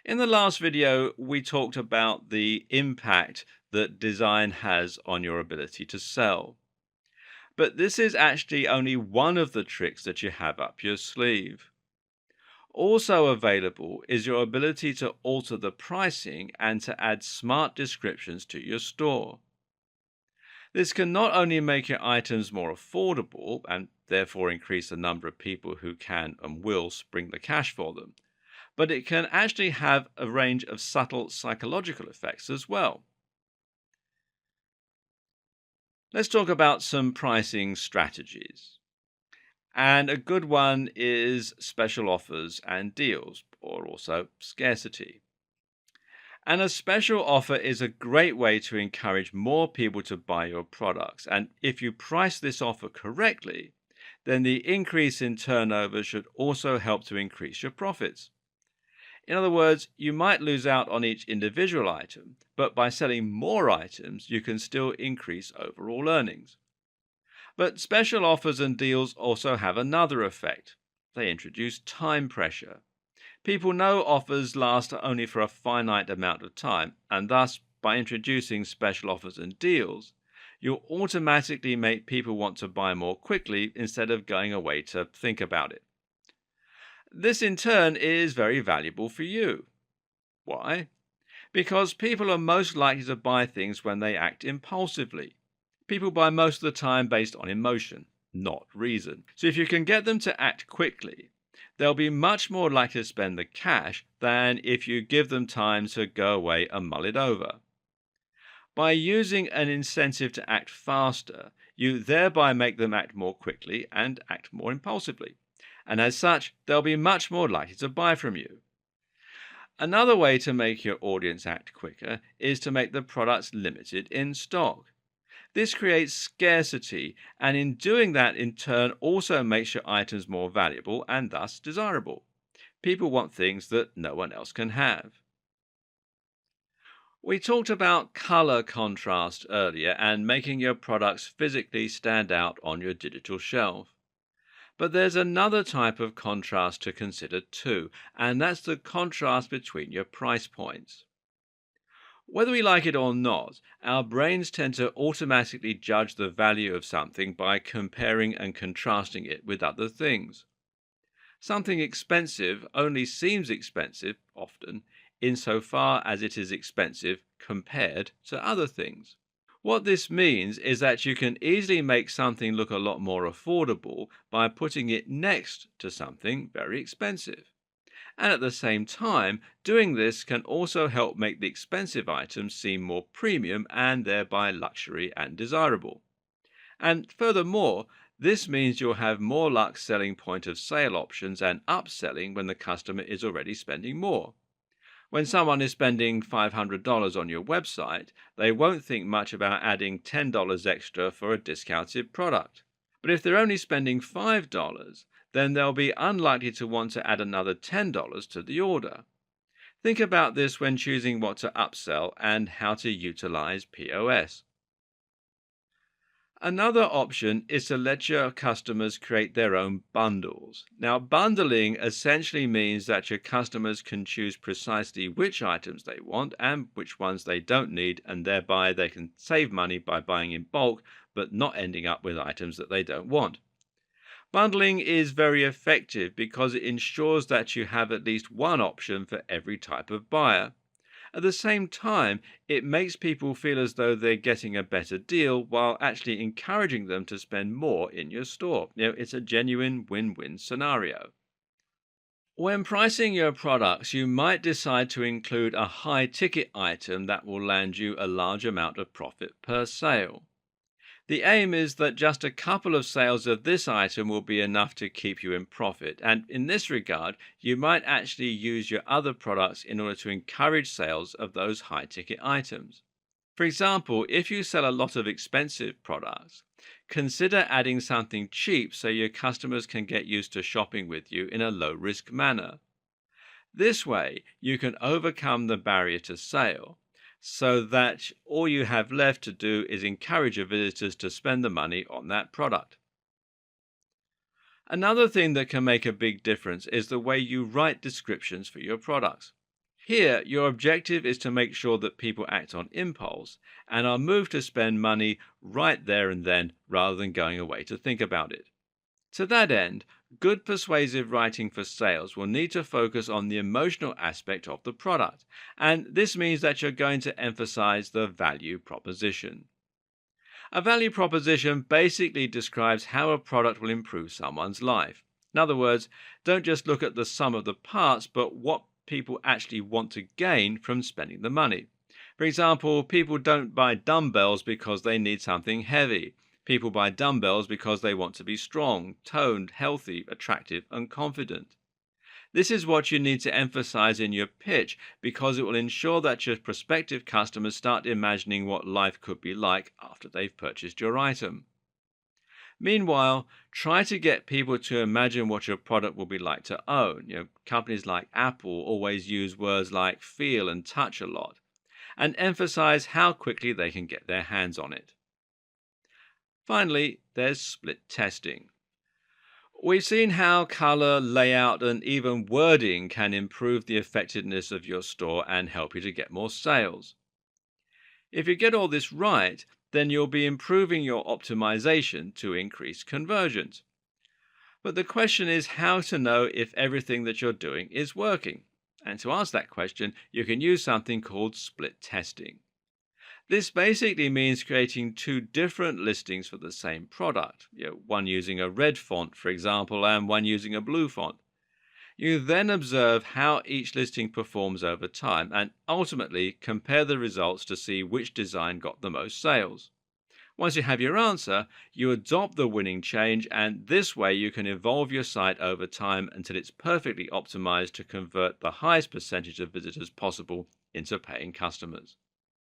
In the last video, we talked about the impact that design has on your ability to sell. But this is actually only one of the tricks that you have up your sleeve. Also available is your ability to alter the pricing and to add smart descriptions to your store. This can not only make your items more affordable and therefore increase the number of people who can and will spring the cash for them, but it can actually have a range of subtle psychological effects as well. Let's talk about some pricing strategies. And a good one is special offers and deals, or also scarcity. And a special offer is a great way to encourage more people to buy your products. And if you price this offer correctly, then the increase in turnover should also help to increase your profits. In other words, you might lose out on each individual item, but by selling more items, you can still increase overall earnings. But special offers and deals also have another effect. They introduce time pressure. People know offers last only for a finite amount of time, and thus, by introducing special offers and deals, you'll automatically make people want to buy more quickly instead of going away to think about it. This in turn is very valuable for you. Why? Because people are most likely to buy things when they act impulsively. People buy most of the time based on emotion, not reason. So if you can get them to act quickly, they'll be much more likely to spend the cash than if you give them time to go away and mull it over. By using an incentive to act faster, you thereby make them act more quickly and act more impulsively. And as such, they'll be much more likely to buy from you. Another way to make your audience act quicker is to make the products limited in stock. This creates scarcity, and in doing that, in turn, also makes your items more valuable and thus desirable. People want things that no one else can have. We talked about color contrast earlier and making your products physically stand out on your digital shelf. But there's another type of contrast to consider too, and that's the contrast between your price points. Whether we like it or not, our brains tend to automatically judge the value of something by comparing and contrasting it with other things. Something expensive only seems expensive, often, insofar as it is expensive compared to other things. What this means is that you can easily make something look a lot more affordable by putting it next to something very expensive. And at the same time, doing this can also help make the expensive items seem more premium and thereby luxury and desirable. And furthermore, this means you'll have more luck selling point of sale options and upselling when the customer is already spending more. When someone is spending $500 on your website, they won't think much about adding $10 extra for a discounted product. But if they're only spending $5, then they'll be unlikely to want to add another $10 to the order. Think about this when choosing what to upsell and how to utilize POS. Another option is to let your customers create their own bundles. Now, bundling essentially means that your customers can choose precisely which items they want and which ones they don't need, and thereby they can save money by buying in bulk but not ending up with items that they don't want. Bundling is very effective because it ensures that you have at least one option for every type of buyer. At the same time, it makes people feel as though they're getting a better deal while actually encouraging them to spend more in your store. It's a genuine win-win scenario. When pricing your products, you might decide to include a high ticket item that will land you a large amount of profit per sale. The aim is that just a couple of sales of this item will be enough to keep you in profit, and in this regard, you might actually use your other products in order to encourage sales of those high ticket items. For example, if you sell a lot of expensive products, consider adding something cheap so your customers can get used to shopping with you in a low risk manner. This way, you can overcome the barrier to sale so that all you have left to do is encourage your visitors to spend the money on that product. Another thing that can make a big difference is the way you write descriptions for your products. Here, your objective is to make sure that people act on impulse and are moved to spend money right there and then rather than going away to think about it. To that end, good persuasive writing for sales will need to focus on the emotional aspect of the product, and this means that you're going to emphasize the value proposition. A value proposition basically describes how a product will improve someone's life. In other words, don't just look at the sum of the parts, but what people actually want to gain from spending the money. For example, people don't buy dumbbells because they need something heavy. People buy dumbbells because they want to be strong, toned, healthy, attractive, and confident. This is what you need to emphasize in your pitch because it will ensure that your prospective customers start imagining what life could be like after they've purchased your item. Meanwhile, try to get people to imagine what your product will be like to own. Companies like Apple always use words like feel and touch a lot, and emphasize how quickly they can get their hands on it. Finally, there's split testing. We've seen how color, layout, and even wording can improve the effectiveness of your store and help you to get more sales. If you get all this right, then you'll be improving your optimization to increase conversions. But the question is how to know if everything that you're doing is working. And to answer that question, you can use something called split testing. This basically means creating two different listings for the same product, one using a red font, for example, and one using a blue font. You then observe how each listing performs over time and ultimately compare the results to see which design got the most sales. Once you have your answer, you adopt the winning change, and this way you can evolve your site over time until it's perfectly optimized to convert the highest percentage of visitors possible into paying customers.